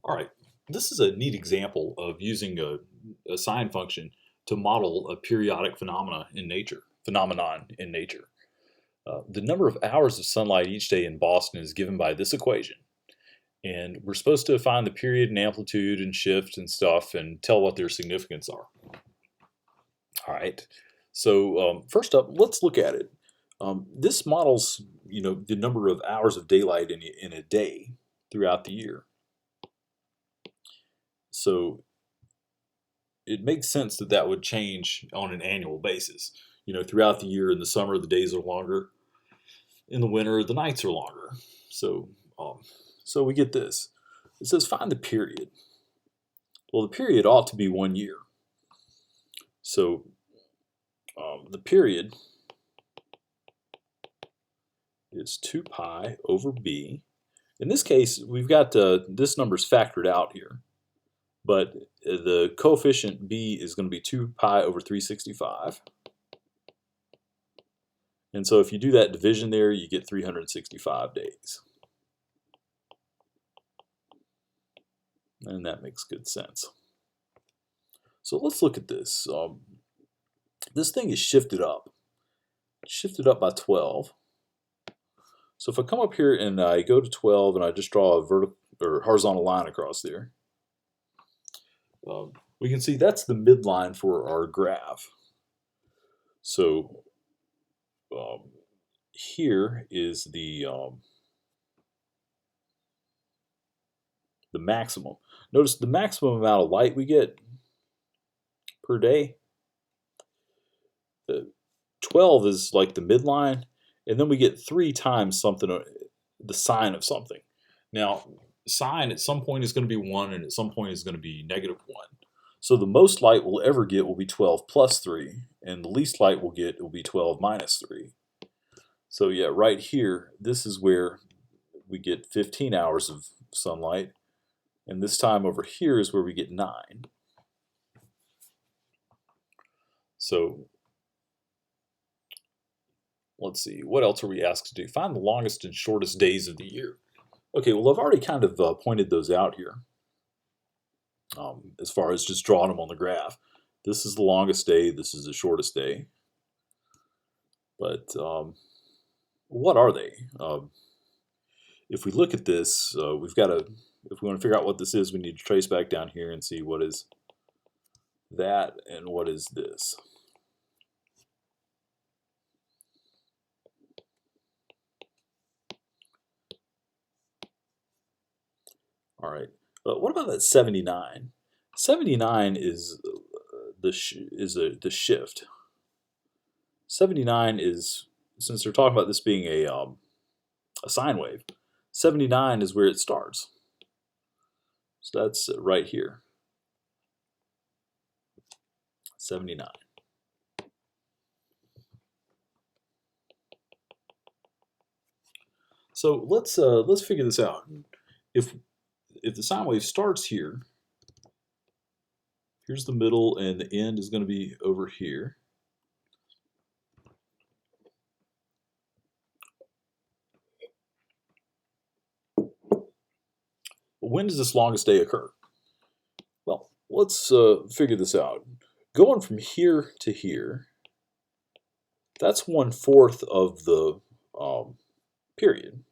All right, this is a neat example of using a sine function to model a periodic phenomenon in nature. The number of hours of sunlight each day in Boston is given by this equation. And we're supposed to find the period and amplitude and shift and stuff and tell what their significance are. All right, so first up, let's look at it. This models, the number of hours of daylight in a day throughout the year. So it makes sense that that would change on an annual basis. Throughout the year, in the summer, the days are longer. In the winter, the nights are longer. So, so we get this. It says find the period. Well, the period ought to be 1 year. So the period is 2 pi over b. In this case, we've got this number's factored out here. But the coefficient b is going to be 2 pi over 365. And so if you do that division there, you get 365 days. And that makes good sense. So let's look at this. This thing is shifted up. It's shifted up by 12. So if I come up here and I go to 12 and I just draw a vertical or horizontal line across there, we can see that's the midline for our graph. So here is the maximum. Notice the maximum amount of light we get per day. 12 is like the midline, and then we get 3 times something, the sine of something. Now, sine at some point is going to be 1, and at some point is going to be -1. So the most light we'll ever get will be 12 plus 3, and the least light we'll get will be 12 minus 3. So yeah, right here, this is where we get 15 hours of sunlight, and this time over here is where we get 9. So let's see, what else are we asked to do? Find the longest and shortest days of the year. Okay, well, I've already kind of pointed those out here as far as just drawing them on the graph. This is the longest day, this is the shortest day. But what are they? If we look at this, we've got to, if we want to figure out what this is, we need to trace back down here and see what is that and what is this. All right, but what about that 79? 79 is the shift. 79 is, since they're talking about this being a sine wave, 79 is where it starts. So that's right here. 79. So let's figure this out. If the sine wave starts here, here's the middle, and the end is going to be over here. When does this longest day occur? Well, let's figure this out. Going from here to here, that's 1/4 of the period.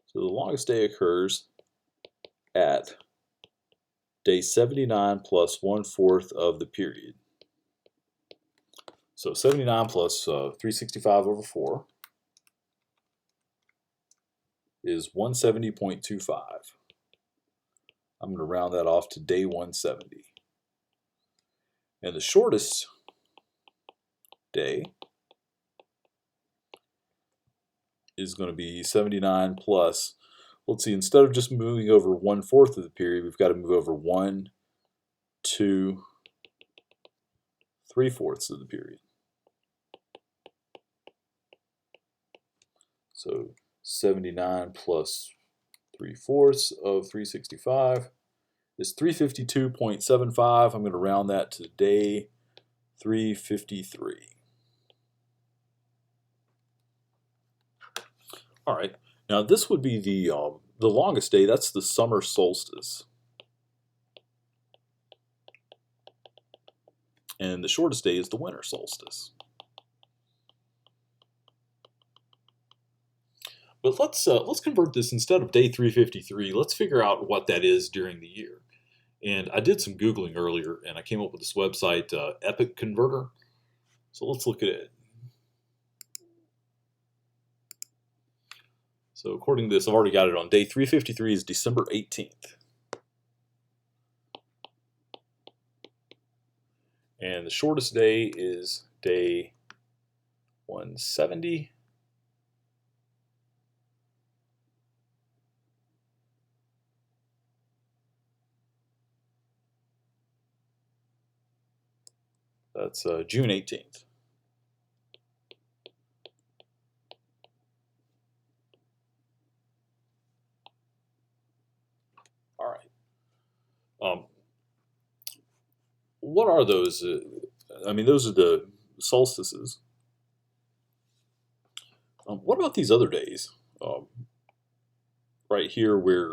So the longest day occurs at day 79 plus 1/4 of the period. So 79 plus 365 over 4 is 170.25. I'm going to round that off to day 170. And the shortest day is going to be 79 plus, let's see, instead of just moving over 1/4 of the period, we've got to move over 1, 2, 3/4 of the period. So 79 plus 3/4 of 365 is 352.75. I'm going to round that to day 353. All right, Now this would be the longest day. That's the summer solstice. And the shortest day is the winter solstice. But let's convert this, instead of day 353. Let's figure out what that is during the year. And I did some Googling earlier, and I came up with this website, Epic Converter. So let's look at it. So according to this, I've already got it on day 353 is December 18th. And the shortest day is day 170. That's June 18th. All right. What are those? I mean, those are the solstices. What about these other days? Right here, where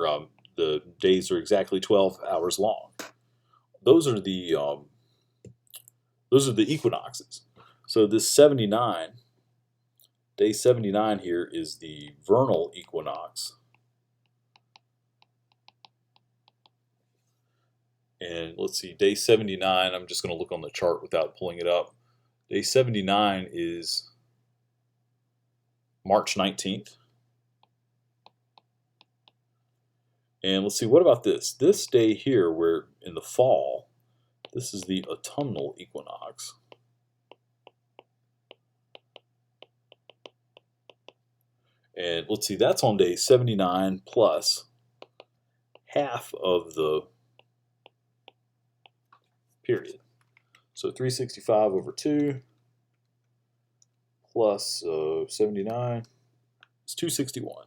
the days are exactly 12 hours long. Those are the equinoxes. So this 79, day 79 here is the vernal equinox. And let's see, day 79, I'm just going to look on the chart without pulling it up. Day 79 is March 19th. And let's see, what about this? This day here, where in the fall, this is the autumnal equinox. And let's see, that's on day 79 plus half of the period. So 365 over 2 plus 79 is 261.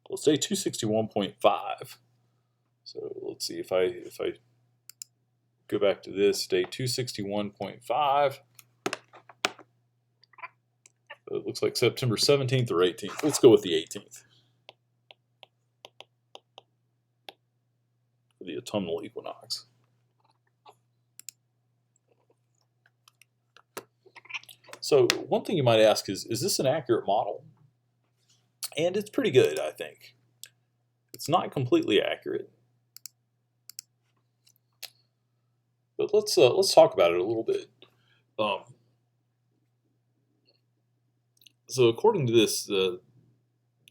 Let's say 261.5. So let's see, if I go back to this, day 261.5. It looks like September 17th or 18th. Let's go with the 18th. The autumnal equinox. So one thing you might ask is this an accurate model? And it's pretty good, I think. It's not completely accurate, but let's talk about it a little bit. So according to this, the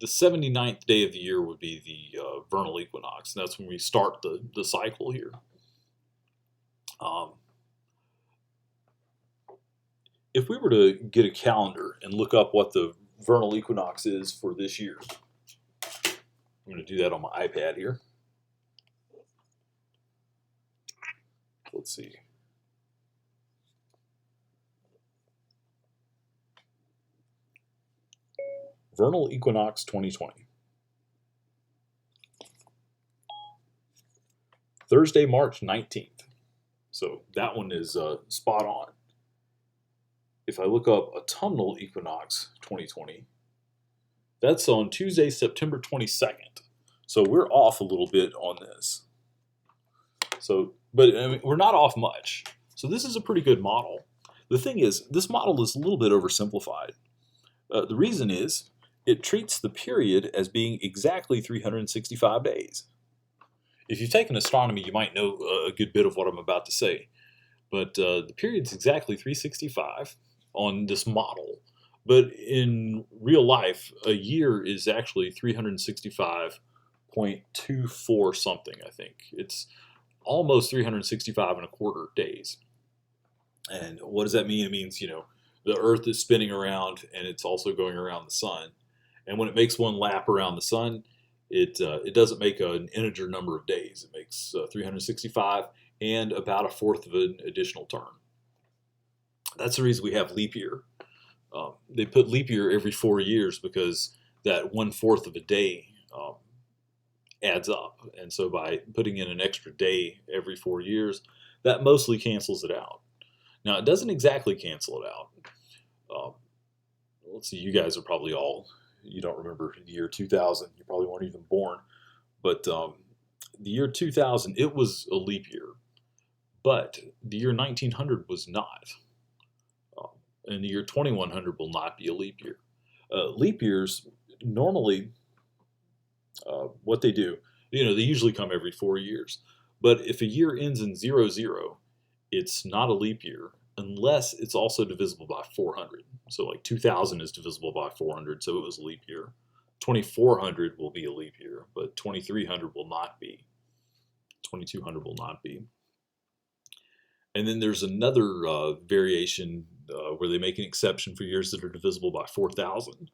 79th day of the year would be the vernal equinox, and that's when we start the cycle here. If we were to get a calendar and look up what the vernal equinox is for this year, I'm going to do that on my iPad here. Let's see. Vernal equinox 2020. Thursday, March 19th. So that one is spot on. If I look up autumnal equinox 2020, that's on Tuesday, September 22nd. So we're off a little bit on this. So, but I mean, we're not off much. So this is a pretty good model. The thing is, this model is a little bit oversimplified. The reason is it treats the period as being exactly 365 days. If you've taken astronomy, you might know a good bit of what I'm about to say. But the period's exactly 365 on this model. But in real life, a year is actually 365.24 something, I think. It's almost 365 and a quarter days. And what does that mean? It means, the Earth is spinning around and it's also going around the sun. And when it makes one lap around the sun, it doesn't make an integer number of days. It makes 365 and about a fourth of an additional term. That's the reason we have leap year. They put leap year every 4 years because that 1/4 of a day adds up. And so by putting in an extra day every 4 years, that mostly cancels it out. Now, it doesn't exactly cancel it out. let's see, you guys are probably all, you don't remember the year 2000. You probably weren't even born. But the year 2000, it was a leap year. But the year 1900 was not. Um, and the year 2100 will not be a leap year. Leap years, normally, what they do, they usually come every 4 years. But if a year ends in 00, it's not a leap year unless it's also divisible by 400. So like 2000 is divisible by 400, so it was a leap year. 2400 will be a leap year, but 2300 will not be. 2200 will not be. And then there's another variation where they make an exception for years that are divisible by 4000.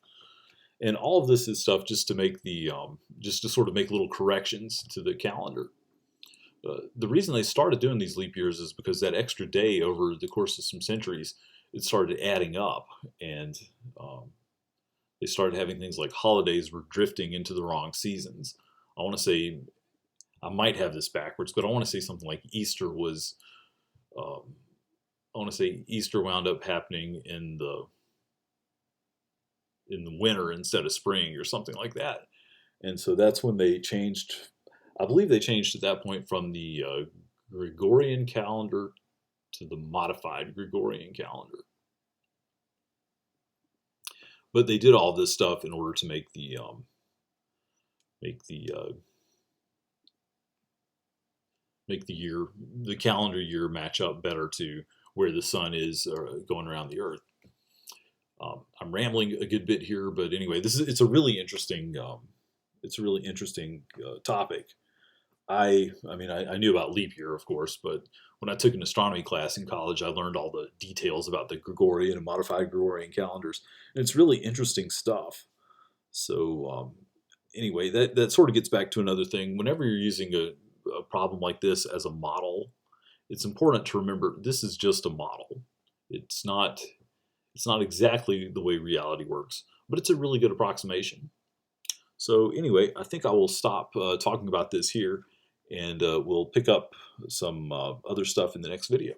And all of this is stuff just to make just to sort of make little corrections to the calendar. The reason they started doing these leap years is because that extra day over the course of some centuries, it started adding up, and they started having things like holidays were drifting into the wrong seasons. I want to say, I might have this backwards, but I want to say something like Easter was, I want to say Easter wound up happening in the winter instead of spring or something like that. And so that's when they changed. I believe they changed at that point from the Gregorian calendar to the modified Gregorian calendar. But they did all this stuff in order to make the year, the calendar year, match up better to where the sun is going around the Earth. I'm rambling a good bit here, but anyway, it's a really interesting topic. I mean, I knew about leap year, of course, but when I took an astronomy class in college, I learned all the details about the Gregorian and modified Gregorian calendars, and it's really interesting stuff. So anyway, that sort of gets back to another thing. Whenever you're using a problem like this as a model, it's important to remember this is just a model. It's not exactly the way reality works, but it's a really good approximation. So anyway, I think I will stop talking about this here, and we'll pick up some other stuff in the next video.